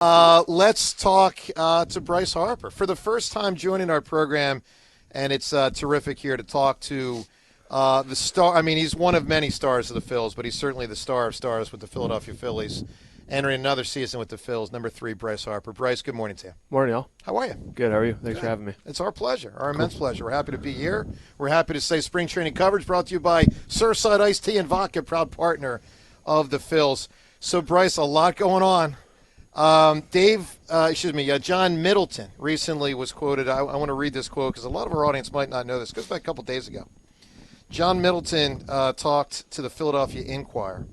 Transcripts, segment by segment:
Let's talk to Bryce Harper. For the first time joining our program, and it's terrific here to talk to the star. I mean, he's one of many stars of the Phils, but he's certainly the star of stars with the Philadelphia Phillies, entering another season with the Phils. Number 3, Bryce Harper. Bryce, good morning to you. Morning, y'all. How are you? Good. How are you? Thanks for having me. It's our pleasure, our immense pleasure. We're happy to be here. We're happy to say spring training coverage brought to you by Surfside Iced Tea and Vodka, proud partner of the Phils. So, Bryce, a lot going on. John Middleton recently was quoted. I want to read this quote because a lot of our audience might not know this. It goes back a couple days ago. John Middleton talked to the Philadelphia Inquirer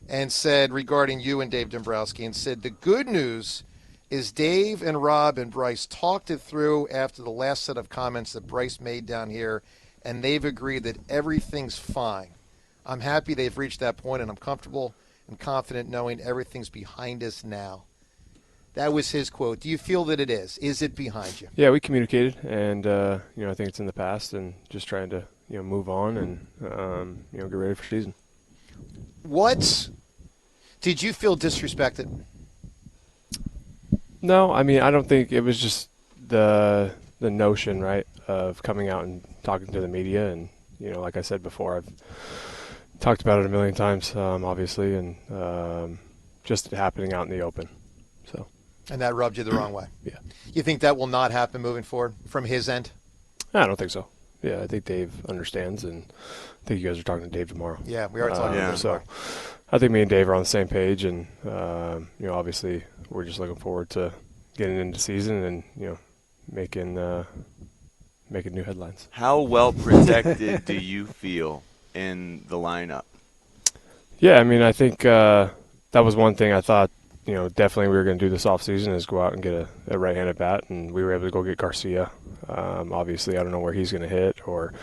and said regarding you and Dave Dombrowski and said, the good news is Dave and Rob and Bryce talked it through after the last set of comments that Bryce made down here, and they've agreed that everything's fine. I'm happy they've reached that point, and I'm comfortable and confident knowing everything's behind us now. That was his quote. Do you feel that it is? Is it behind you? Yeah, we communicated, and I think it's in the past, and just trying to move on and get ready for season. What did you feel disrespected? No, I mean I don't think it was just the notion, right, of coming out and talking to the media, and like I said before, I've talked about it a million times, obviously, and just happening out in the open. So. And that rubbed you the wrong way. Yeah. You think that will not happen moving forward from his end? I don't think so. Yeah, I think Dave understands, and I think you guys are talking to Dave tomorrow. Yeah, we are talking to him tomorrow. So I think me and Dave are on the same page, and obviously we're just looking forward to getting into season and making new headlines. How well protected do you feel in the lineup? Yeah, I mean I think that was one thing I thought. Definitely we were going to do this offseason is go out and get a right-handed bat, and we were able to go get Garcia. Obviously, I don't know where he's going to hit or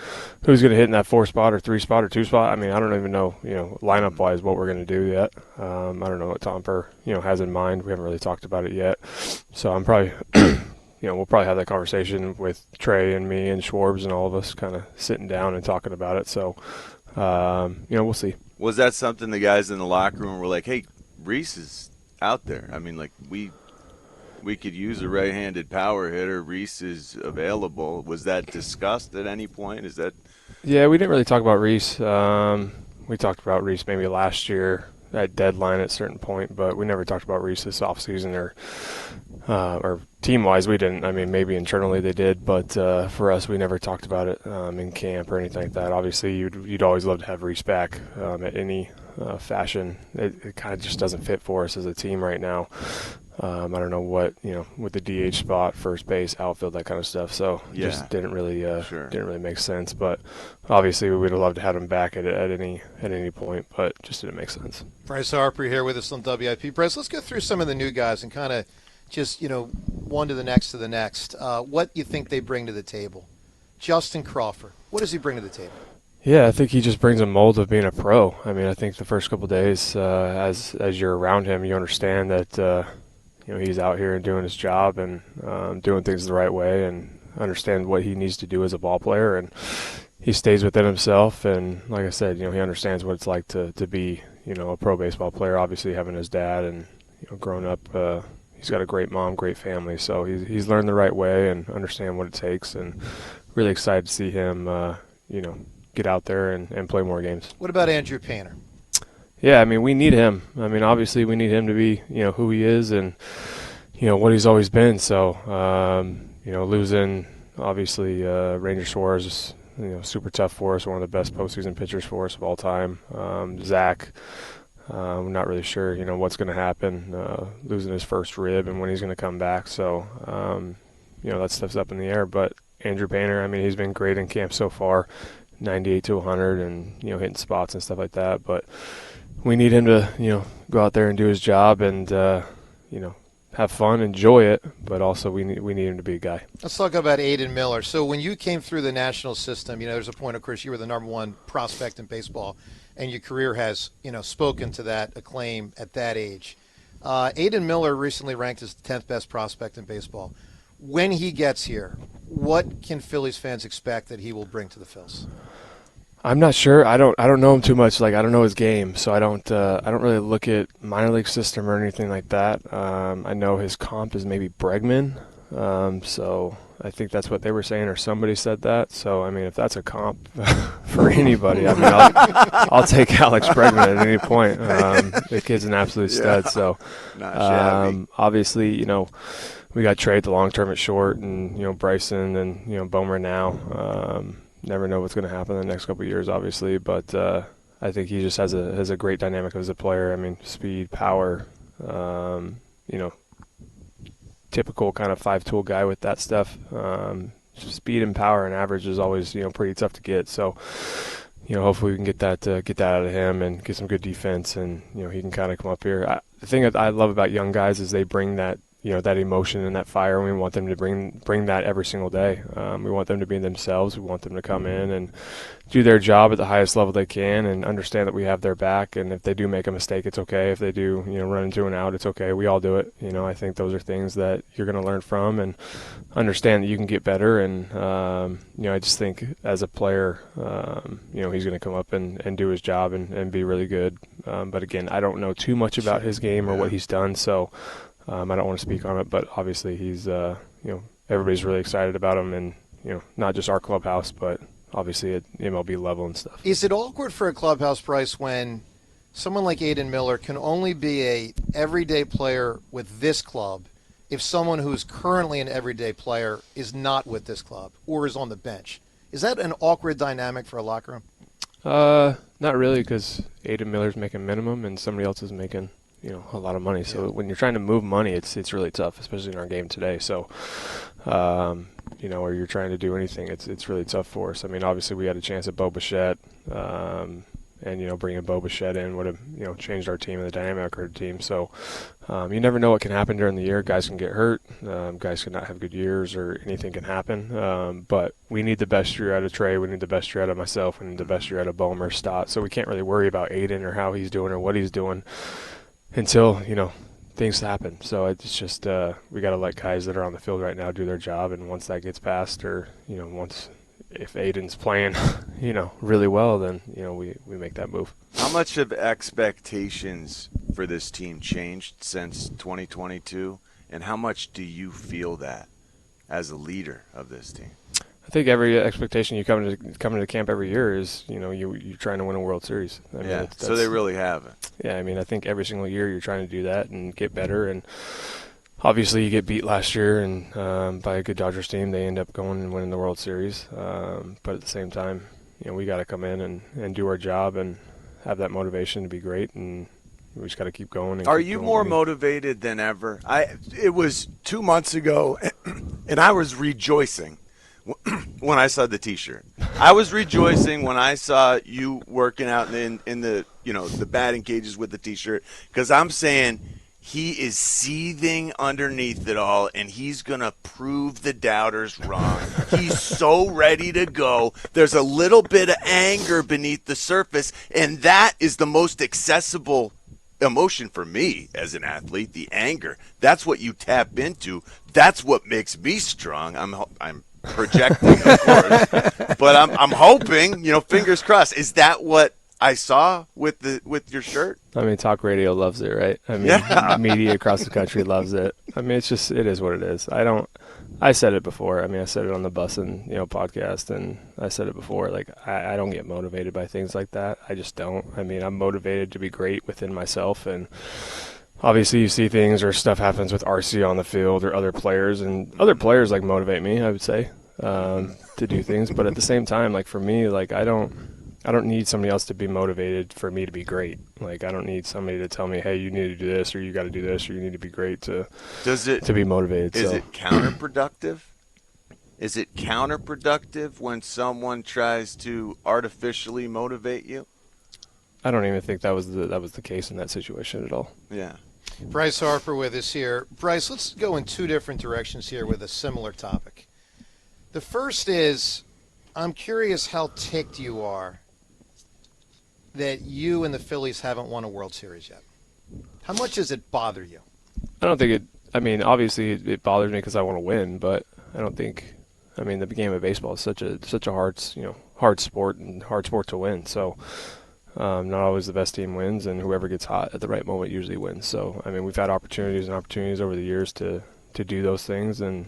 who's going to hit in that 4 spot or 3 spot or 2 spot. I mean, I don't even know, lineup-wise what we're going to do yet. I don't know what Tomper, has in mind. We haven't really talked about it yet. So I'm probably, we'll probably have that conversation with Trey and me and Schwarbs and all of us kind of sitting down and talking about it. So, we'll see. Was that something the guys in the locker room were like, hey, Rhys is out there? I mean, like we could use a right-handed power hitter. Rhys is available. Was that discussed at any point? Is that? Yeah, we didn't really talk about Rhys. We talked about Rhys maybe last year at deadline at a certain point, but we never talked about Rhys this offseason or team-wise. We didn't. I mean, maybe internally they did, but for us, we never talked about it in camp or anything like that. Obviously, you'd always love to have Rhys back at any fashion. It kind of just doesn't fit for us as a team right now. I don't know what with the DH spot, first base, outfield, that kind of stuff. So just didn't really make sense. But obviously we would have loved to have him back at any point, but just didn't make sense. Bryce Harper here with us on WIP. Bryce, let's go through some of the new guys and kind of just one to the next. What you think they bring to the table? Justin Crawford, what does he bring to the table? Yeah, I think he just brings a mold of being a pro. I mean, I think the first couple of days, as you're around him, you understand that he's out here and doing his job and doing things the right way, and understand what he needs to do as a ball player. And he stays within himself. And like I said, he understands what it's like to be a pro baseball player. Obviously, having his dad and growing up, he's got a great mom, great family. So he's learned the right way and understand what it takes. And really excited to see him, get out there and play more games. What about Andrew Painter? Yeah, I mean, we need him. I mean, obviously we need him to be, who he is and, what he's always been. So, losing, obviously, Ranger Suarez is, super tough for us, one of the best postseason pitchers for us of all time. Zach, we're not really sure, what's going to happen, losing his first rib and when he's going to come back. So, that stuff's up in the air. But Andrew Painter, I mean, he's been great in camp so far. 98 to 100 and, hitting spots and stuff like that. But we need him to, go out there and do his job and, have fun, enjoy it, but also we need him to be a guy. Let's talk about Aidan Miller. So when you came through the national system, there's a point, of course, you were the #1 prospect in baseball, and your career has, spoken to that acclaim at that age. Aidan Miller recently ranked as the 10th best prospect in baseball. When he gets here, what can Phillies fans expect that he will bring to the Phils? I'm not sure. I don't know him too much. Like, I don't know his game, so I don't really look at minor league system or anything like that. I know his comp is maybe Bregman, so I think that's what they were saying, or somebody said that. So I mean, if that's a comp for anybody, I mean, I'll take Alex Bregman at any point. The kid's an absolute stud. So obviously, we got Trey at the long term at short, and Bryson and Bomer now. Never know what's going to happen in the next couple of years, obviously, but I think he just has a great dynamic as a player. I mean, speed, power, typical kind of 5-tool guy with that stuff. Speed and power and average is always pretty tough to get. So hopefully we can get that out of him and get some good defense, and he can kind of come up here. The thing that I love about young guys is they bring that that emotion and that fire, and we want them to bring that every single day. We want them to be themselves. We want them to come in and do their job at the highest level they can, and understand that we have their back. And if they do make a mistake, it's okay. If they do, run into an out, it's okay. We all do it. I think those are things that you're going to learn from and understand that you can get better. And I just think as a player, he's going to come up and do his job and be really good. But again, I don't know too much about his game or what he's done, so I don't want to speak on it, but obviously he's, everybody's really excited about him, and, not just our clubhouse, but obviously at MLB level and stuff. Is it awkward for a clubhouse, Bryce, when someone like Aidan Miller can only be a everyday player with this club if someone who's currently an everyday player is not with this club or is on the bench? Is that an awkward dynamic for a locker room? Not really, because Aidan Miller's making minimum and somebody else is making a lot of money. So when you're trying to move money, it's really tough, especially in our game today. So, or you're trying to do anything, it's really tough for us. I mean, obviously we had a chance at Bo Bichette, and bringing Bo Bichette in would have changed our team and the dynamic of our team. So you never know what can happen during the year. Guys can get hurt, guys can not have good years, or anything can happen. But we need the best year out of Trey. We need the best year out of myself. We need the best year out of Bomer, Stott. So we can't really worry about Aidan or how he's doing or what he's doing until things happen. So it's just we got to let guys that are on the field right now do their job, and once that gets past, or if Aidan's playing really well, then we make that move. How much have expectations for this team changed since 2022, and how much do you feel that as a leader of this team? I think every expectation you come into camp every year is you're trying to win a World Series. I mean, so they really haven't. Yeah, I mean, I think every single year you're trying to do that and get better. And obviously you get beat last year and by a good Dodgers team. They end up going and winning the World Series. But at the same time, we got to come in and do our job and have that motivation to be great, and we just got to keep going. Are you more motivated than ever? It was 2 months ago, and I was rejoicing when I saw the T-shirt. I was rejoicing when I saw you working out in the the batting cages with the T-shirt, because I'm saying he is seething underneath it all, and he's gonna prove the doubters wrong. He's so ready to go. There's a little bit of anger beneath the surface, and that is the most accessible emotion for me as an athlete. The anger. That's what you tap into. That's what makes me strong. I'm projecting, of course, but I'm hoping, fingers crossed. Is that what I saw with your shirt? I mean, talk radio loves it, right? I mean, media across the country loves it. I mean, it is what it is. I said it before. I mean, I said it on the Bus and podcast, and I said it before. Like, I don't get motivated by things like that. I just don't. I mean, I'm motivated to be great within myself, and obviously you see things or stuff happens with RC on the field or other players, and other players like motivate me, I would say, to do things. But at the same time, like for me, like I don't need somebody else to be motivated for me to be great. Like I don't need somebody to tell me, hey, you need to do this, or you got to do this, or you need to be great to be motivated. Is it counterproductive? Is it counterproductive when someone tries to artificially motivate you? I don't even think that was the case in that situation at all. Yeah. Bryce Harper with us here. Bryce, let's go in two different directions here with a similar topic. The first is, I'm curious how ticked you are that you and the Phillies haven't won a World Series yet. How much does it bother you? I don't think it – I mean, obviously it bothers me because I want to win, but I don't think I mean, the game of baseball is such a hard sport and hard sport to win. So not always the best team wins, and whoever gets hot at the right moment usually wins. So I mean, we've had opportunities over the years to do those things, and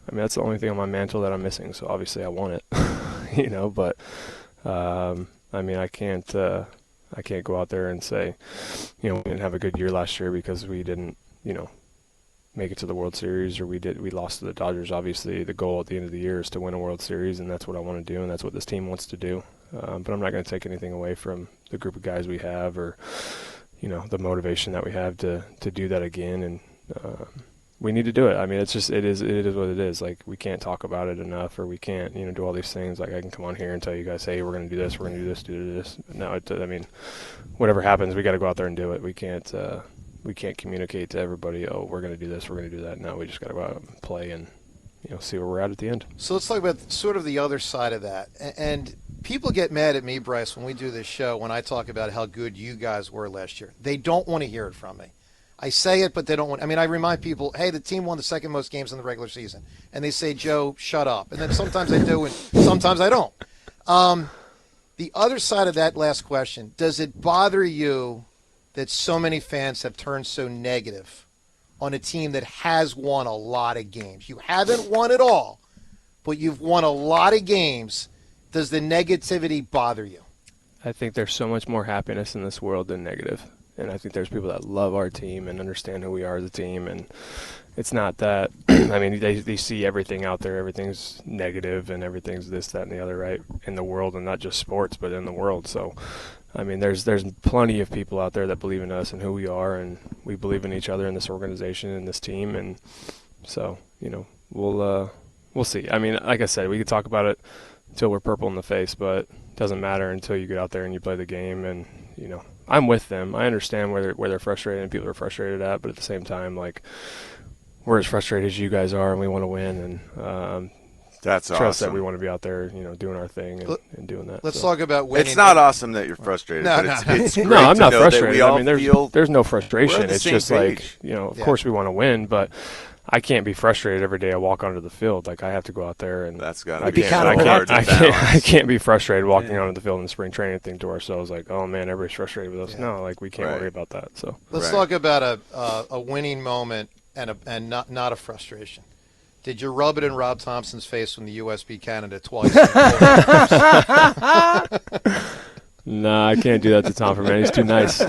I mean, that's the only thing on my mantle that I'm missing. So obviously I want it, but I mean, I can't go out there and say, we didn't have a good year last year because we didn't, make it to the World Series, or we lost to the Dodgers. Obviously, the goal at the end of the year is to win a World Series, and that's what I want to do, and that's what this team wants to do. But I'm not going to take anything away from the group of guys we have, or the motivation that we have to do that again. And we need to do it. I mean, it is what it is. Like, we can't talk about it enough, or we can't do all these things. Like, I can come on here and tell you guys, hey, we're going to do this, we're going to do this. No, I mean, whatever happens, we got to go out there and do it. We can't communicate to everybody, oh, we're going to do this, we're going to do that. No, we just got to go out and play and see where we're at the end. So let's talk about sort of the other side of that. And people get mad at me, Bryce, when we do this show, when I talk about how good you guys were last year. They don't want to hear it from me. I say it, but they don't want. I mean, I remind people, hey, the team won the second most games in the regular season, and they say, Joe, shut up. And then sometimes I do, and sometimes I don't. The other side of that last question: does it bother you that so many fans have turned so negative on a team that has won a lot of games? You haven't won it all, but you've won a lot of games. Does the negativity bother you? I think there's so much more happiness in this world than negative. And I think there's people that love our team and understand who we are as a team. And it's not that, I mean, they see everything out there. Everything's negative and everything's this, that, and the other, right, in the world, and not just sports, but in the world. So, I mean, there's plenty of people out there that believe in us and who we are, and we believe in each other in this organization and this team. And so, we'll see. I mean, like I said, we could talk about it until we're purple in the face, but it doesn't matter until you get out there and you play the game. And, I'm with them. I understand where they're frustrated and people are frustrated at, but at the same time, like, we're as frustrated as you guys are, and we want to win. And that's trust awesome. that we want to be out there, doing our thing and doing that. Let's talk about winning. It's not awesome that you're frustrated, but it's great no, I'm not to know frustrated. That we all I mean, feel there's no frustration. we're on the It's same just page. like, of course we want to win, but I can't be frustrated every day I walk onto the field. Like, I have to go out there, and that's got to be hard to I balance. can't be frustrated walking onto the field in spring training and think to ourselves like, oh man, everybody's frustrated with us. Yeah. No, like, we can't worry about that. So let's talk about a winning moment and not a frustration. Did you rub it in Rob Thompson's face when the U.S. beat Canada twice? Nah, I can't do that to Tom, man. He's too nice.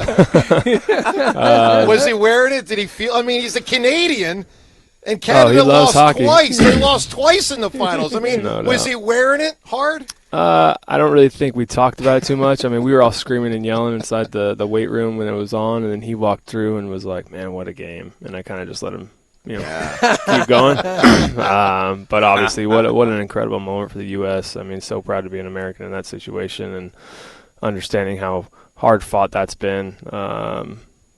Was he wearing it? Did he feel? I mean, he's a Canadian, and Canada lost hockey. twice. They lost twice in the finals. I mean, was he wearing it hard? I don't really think we talked about it too much. I mean, we were all screaming and yelling inside the weight room when it was on, and then he walked through and was like, man, what a game. And I kind of just let him keep going. But obviously, what an incredible moment for the U.S. I mean, so proud to be an American in that situation, and understanding how hard fought that's been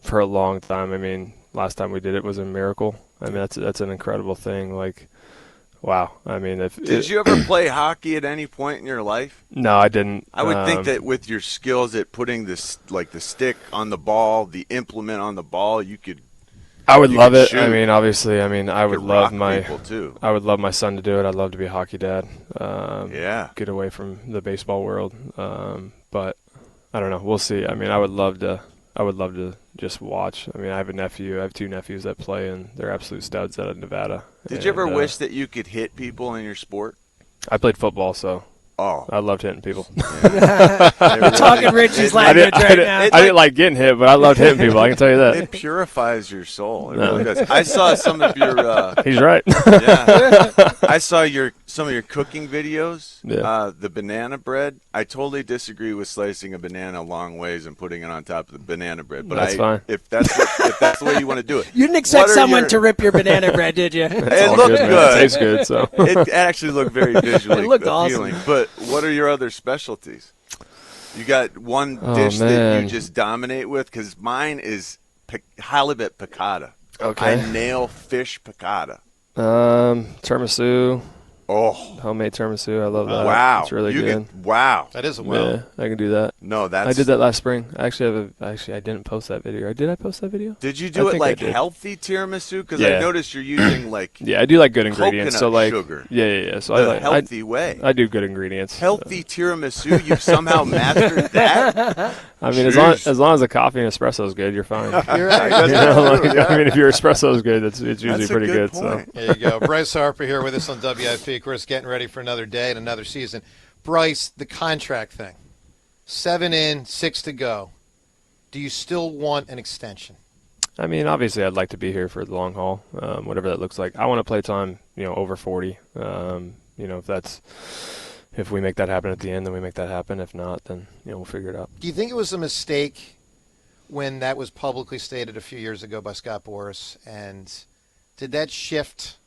for a long time. I mean, last time we did it was a miracle. I mean, that's an incredible thing. Like, wow. I mean, did you ever play hockey at any point in your life? No, I didn't. I would think that with your skills at putting this, like, the stick on the ball, the implement on the ball, you could. I would love it. Shoot. I mean, obviously, I would love my son to do it. I'd love to be a hockey dad. Get away from the baseball world. But I don't know. We'll see. I mean, I would love to just watch. I mean, I have two nephews that play, and they're absolute studs out of Nevada. Did you ever wish that you could hit people in your sport? I played football, so I loved hitting people. You're talking Ritchie's language right now. I didn't like getting hit, but I loved hitting people. I can tell you that. It purifies your soul. It really does. I saw some of your. He's right. I saw some of your cooking videos. Yeah. The banana bread. I totally disagree with slicing a banana long ways and putting it on top of the banana bread. But that's fine. If that's the way you want to do it. You didn't expect someone to rip your banana bread, did you? It looked good. It tastes good. So it actually looked very visually appealing. Awesome. But what are your other specialties? You got one dish that you just dominate with? Because mine is halibut piccata. Okay. I nail fish piccata. Tiramisu, Oh, Homemade tiramisu. I love that. wow. It's really good. Wow. That is a wow. Yeah, I can do that. No, that's. I did that last spring. I didn't post that video. Did I post that video? Did you do I it think like I did. healthy tiramisu? Because Yeah. I noticed you're using like Yeah, I do like good ingredients. So coconut like sugar. Yeah. So the I healthy way. I do good ingredients. Healthy tiramisu. You've somehow mastered that. I mean, Jeez. as long as the coffee and espresso is good, you're fine. You're right. That's You know, true, like, yeah. I mean, if your espresso is good, it's usually That's a pretty good. point. There you go. Bryce Harper here with us on WIP. Of course, getting ready for another day and another season. Bryce, the contract thing. 7 in, 6 to go. Do you still want an extension? I mean, obviously, I'd like to be here for the long haul, whatever that looks like. I want to play time, over 40. If we make that happen at the end, then we make that happen. If not, then we'll figure it out. Do you think it was a mistake when that was publicly stated a few years ago by Scott Boras? And did that shift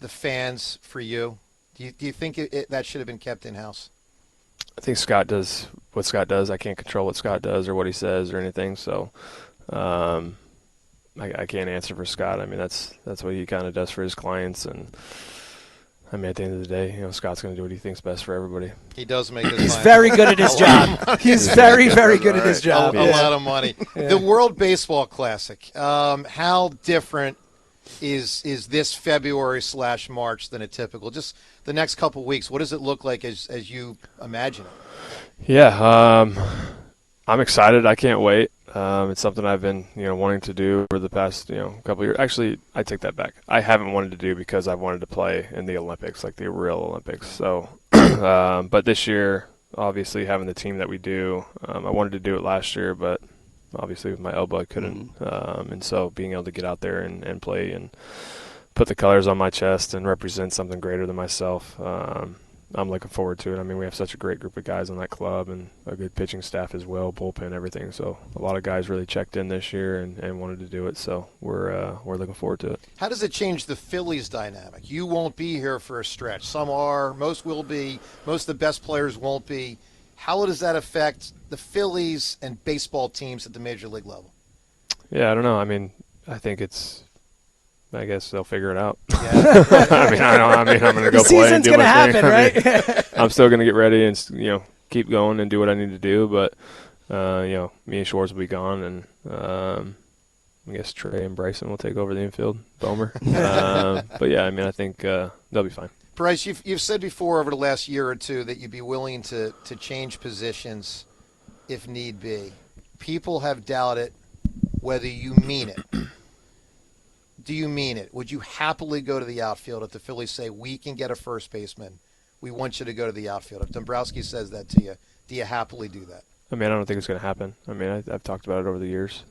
the fans for you? Do you think that should have been kept in-house? I think Scott does what Scott does. I can't control what Scott does or what he says or anything. So I can't answer for Scott. I mean, that's what he kind of does for his clients. And I mean, at the end of the day, Scott's going to do what he thinks best for everybody. He does make his He's clients very good at his job. He's very, very good at his job. a lot of money. Yeah. The World Baseball Classic. How different is this February/March than a typical? Just the next couple of weeks. What does it look like as you imagine it? Yeah, I'm excited. I can't wait. It's something I've been, wanting to do for the past, couple of years. Actually, I take that back. I haven't wanted to do because I've wanted to play in the Olympics, like the real Olympics. So, but this year, obviously having the team that we do, I wanted to do it last year, but obviously with my elbow I couldn't. And so being able to get out there and play and put the colors on my chest and represent something greater than myself, I'm looking forward to it. I mean, we have such a great group of guys on that club and a good pitching staff as well, bullpen, everything. So a lot of guys really checked in this year and wanted to do it. So we're looking forward to it. How does it change the Phillies dynamic? You won't be here for a stretch. Some are. Most will be. Most of the best players won't be. How does that affect the Phillies and baseball teams at the major league level? Yeah, I don't know. I mean, I think I guess they'll figure it out. Yeah. I'm going to go The play and season's do gonna my happen, thing. right? I'm still going to get ready and keep going and do what I need to do. But me and Schwartz will be gone, and I guess Trey and Bryson will take over the infield. Bomer. But yeah, I mean, I think they'll be fine. Bryce, you've said before over the last year or two that you'd be willing to change positions if need be. People have doubted whether you mean it. Do you mean it? Would you happily go to the outfield if the Phillies say, we can get a first baseman, we want you to go to the outfield? If Dombrowski says that to you, do you happily do that? I mean, I don't think it's going to happen. I mean, I've talked about it over the years.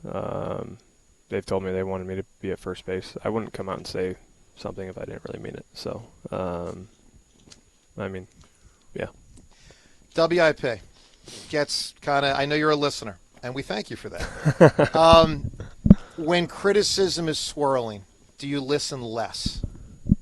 They've told me they wanted me to be at first base. I wouldn't come out and say something if I didn't really mean it. So, I mean, yeah. WIP gets kind of, I know you're a listener, and we thank you for that. When criticism is swirling, do you listen less?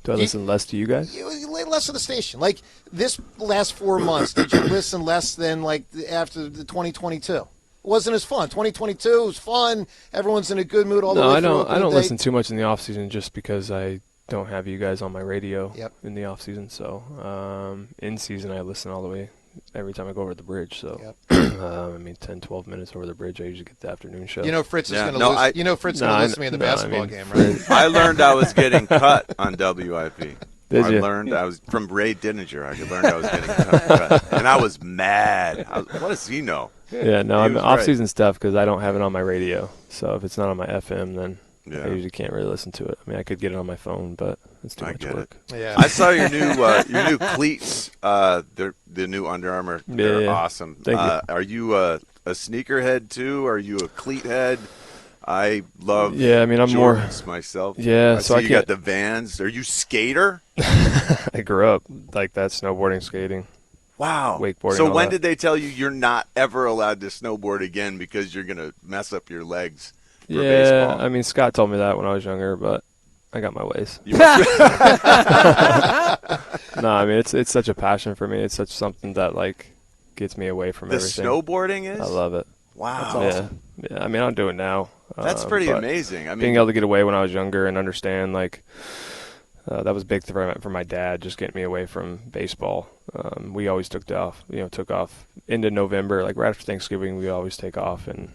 Do I listen less to you guys? You less of the station. Like this last 4 months, did you listen less than like after the 2022? It wasn't as fun. 2022 was fun. Everyone's in a good mood all the way through. No, I don't listen too much in the off season just because I don't have you guys on my radio in the off season. So in season, I listen all the way every time I go over the bridge. So I mean, 10, 12 minutes over the bridge, I usually get the afternoon show. Fritz is going to lose. Fritz is going to listen to me in the basketball game, right? I learned I was getting cut on WIP. Did you? I learned I was from Ray Dininger. I learned I was getting cut, and I was mad. What does he know? Yeah, no, I'm was off-season stuff because I don't have it on my radio. So if it's not on my FM, then Yeah. I usually can't really listen to it. I mean, I could get it on my phone, but it's too I much get work. Yeah. I saw your new cleats. The new Under Armour. They're Yeah. awesome. Thank you. Are you a sneakerhead too? Are you a cleat head? I love. Yeah, I mean, I'm more. Jordans myself. Yeah, I so see I you can't. got the Vans. Are you skater? I grew up like that, snowboarding, skating. Wow. Wakeboarding, So all when that. did they tell you you're not ever allowed to snowboard again because you're gonna mess up your legs for Yeah, baseball? I mean, Scott told me that when I was younger, but I got my ways. You must- No, I mean, it's such a passion for me. It's such something that like gets me away from the everything. snowboarding is. I love it. Wow. Yeah. I mean, I don't do it now. That's pretty but amazing. I mean, being able to get away when I was younger and understand like that was big for my dad, just getting me away from baseball. We always took off into November, like right after Thanksgiving. We always take off, and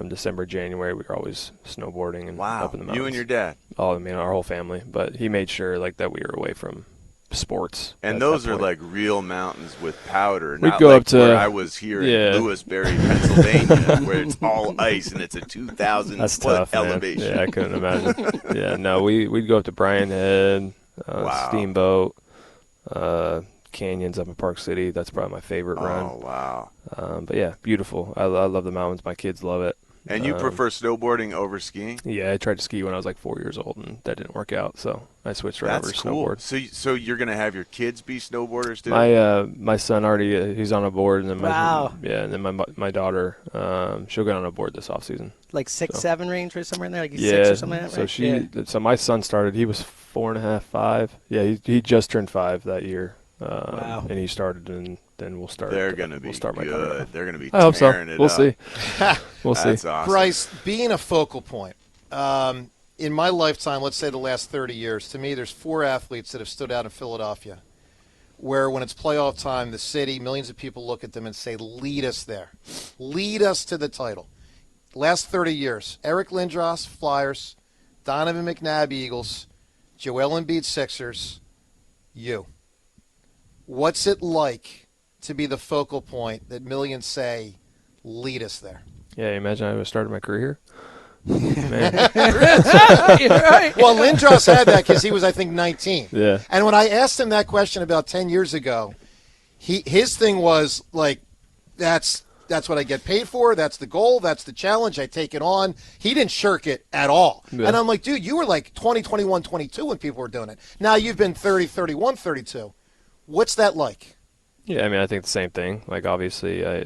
December, January, we were always snowboarding and up in the mountains. You and your dad? Oh, I mean, our whole family. But he made sure like that we were away from sports. And those are like real mountains with powder. We'd not go like up to where I was here in Lewisberry, Pennsylvania, where it's all ice and it's a 2,000-foot elevation. Yeah, I couldn't imagine. Yeah, no, we'd go up to Bryan Head, Steamboat, canyons up in Park City. That's probably my favorite run. Oh, wow. But yeah, beautiful. I love the mountains. My kids love it. And you prefer snowboarding over skiing? Yeah, I tried to ski when I was like 4 years old, and that didn't work out, so I switched right over to snowboard. So you're going to have your kids be snowboarders too? My son already he's on a board, and then and then my daughter she'll get on a board this off season. Like 6-7 range or somewhere in there, like 6 or something like that, right? So my son started. He was 4.5, 5. Yeah, he just turned 5 that year. And he started, and then we'll start. They're going to be good. They're going to be. I hope so. We'll see. We'll see. That's awesome. Bryce, being a focal point, in my lifetime, let's say the last 30 years, to me, there's 4 athletes that have stood out in Philadelphia, where when it's playoff time, the city, millions of people look at them and say, "Lead us there, lead us to the title." Last 30 years: Eric Lindros, Flyers; Donovan McNabb, Eagles; Joel Embiid, Sixers. You. What's it like to be the focal point that millions say, lead us there? Yeah, imagine I would have started my career here. Man. Right. Well, Lindros had that because he was, I think, 19. Yeah. And when I asked him that question about 10 years ago, his thing was like, that's what I get paid for. That's the goal. That's the challenge. I take it on. He didn't shirk it at all. Yeah. And I'm like, dude, you were like 20, 21, 22 when people were doing it. Now you've been 30, 31, 32. What's that like? Yeah, I mean, I think the same thing. Like, obviously, I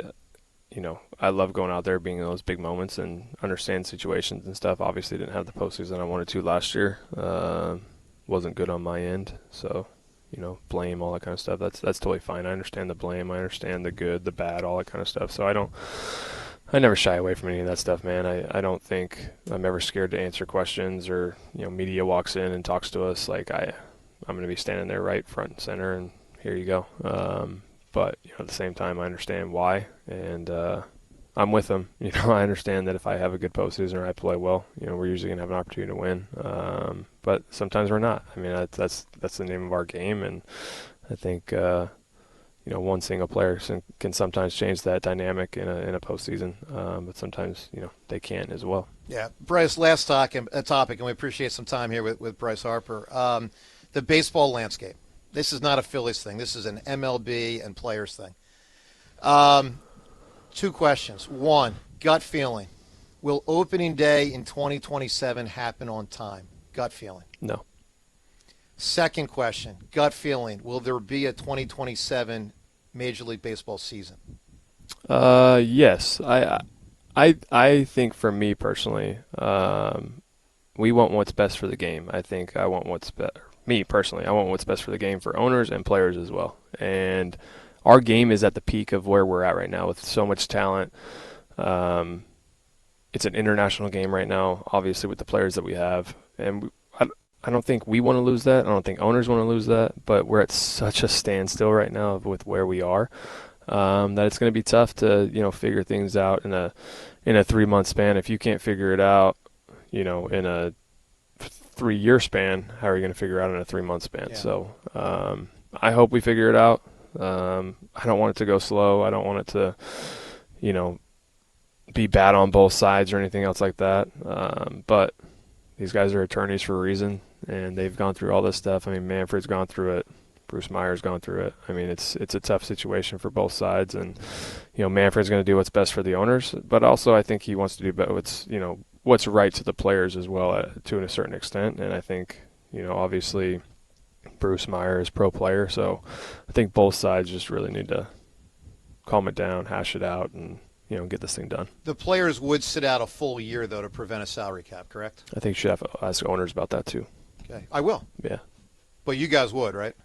love going out there, being in those big moments and understand situations and stuff. Obviously, didn't have the postseason I wanted to last year. Wasn't good on my end. So, blame, all that kind of stuff. That's totally fine. I understand the blame. I understand the good, the bad, all that kind of stuff. So I never shy away from any of that stuff, man. I don't think I'm ever scared to answer questions or, media walks in and talks to us. Like, I'm going to be standing there right front and center, and here you go. But at the same time, I understand why, and I'm with them. I understand that if I have a good postseason or I play well, we're usually gonna have an opportunity to win. But sometimes we're not. I mean, that's the name of our game, and I think one single player can sometimes change that dynamic in a postseason. But sometimes they can't as well. Yeah, Bryce. Last topic, and we appreciate some time here with Bryce Harper. The baseball landscape. This is not a Phillies thing. This is an MLB and players thing. 2 questions. 1, gut feeling. Will opening day in 2027 happen on time? Gut feeling. No. 2nd question. Gut feeling. Will there be a 2027 Major League Baseball season? Yes. I think for me personally, we want what's best for the game. I think I want what's better. Me personally, I want what's best for the game, for owners and players as well. And our game is at the peak of where we're at right now with so much talent. It's an international game right now, obviously, with the players that we have. And I don't think we want to lose that. I don't think owners want to lose that. But we're at such a standstill right now with where we are that it's going to be tough to figure things out in a 3-month span. If you can't figure it out, in a 3-year span, how are you going to figure out in a 3-month span? Yeah. So I hope we figure it out. I don't want it to go slow. I don't want it to, be bad on both sides or anything else like that. But these guys are attorneys for a reason, and they've gone through all this stuff. I mean, Manfred's gone through it. Bruce Meyer's gone through it. I mean, it's a tough situation for both sides, and Manfred's going to do what's best for the owners, but also I think he wants to do what's right to the players as well, to a certain extent. And I think obviously Bruce Meyer is pro player, so I think both sides just really need to calm it down, hash it out, and get this thing done. The players would sit out a full year though to prevent a salary cap, correct? I think you should have to ask owners about that too. Okay, I will. Yeah, but you guys would, right?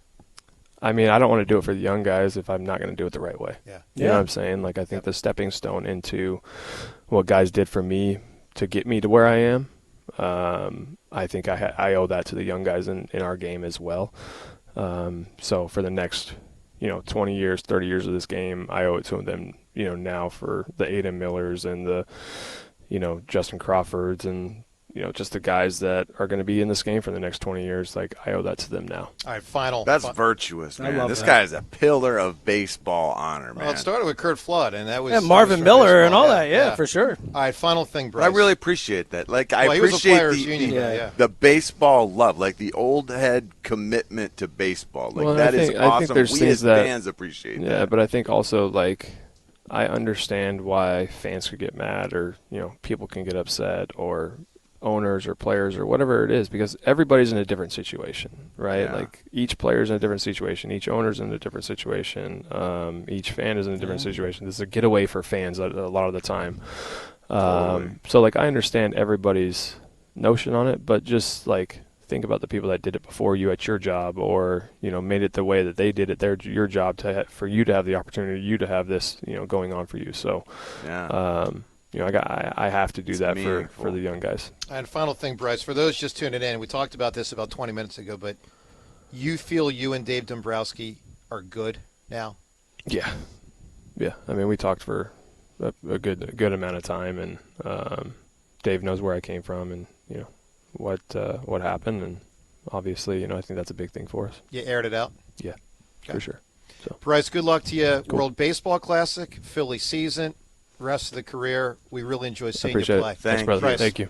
I mean, I don't want to do it for the young guys if I'm not going to do it the right way. Yeah. You know what I'm saying? Like, I think the stepping stone into what guys did for me to get me to where I am, I think I owe that to the young guys in our game as well. So for the next, 20 years, 30 years of this game, I owe it to them, now for the Aidan Millers and the, Justin Crawfords and, just the guys that are going to be in this game for the next 20 years. Like, I owe that to them now. All right, final. That's virtuous, man. love This that. guy is a pillar of baseball honor, man. Well, it started with Kurt Flood, and that was Marvin Miller and all that. Yeah, for sure. All right, final thing, Bryce. I really appreciate that. Like, I Well, he was a appreciate players' union guy, yeah. the baseball love, like the old head commitment to baseball. Like, Well, that is I awesome. think there's We things as that- fans appreciate that. Yeah, but I think also, like, I understand why fans could get mad or, people can get upset or owners or players or whatever it is, because everybody's in a different situation, right? Yeah. Like, each player's in a different situation, each owner's in a different situation, each fan is in a different situation. This is a getaway for fans a lot of the time. Totally. So, like, I understand everybody's notion on it, but just, like, think about the people that did it before you at your job, or made it the way that they did it. Your job for you to have the opportunity, you to have this going on for you. So, Yeah. I have to do It's that meaningful. for the young guys. And final thing, Bryce, for those just tuning in, we talked about this about 20 minutes ago, but you feel you and Dave Dombrowski are good now? Yeah. I mean, we talked for a good amount of time, and Dave knows where I came from, and what happened, and obviously, I think that's a big thing for us. You aired it out? Yeah, Okay. for sure. So, Bryce, good luck to you. Cool. World Baseball Classic, Philly season, rest of the career. We really enjoy seeing you appreciate play. it. Thanks, Thank brother. Bryce. Thank you.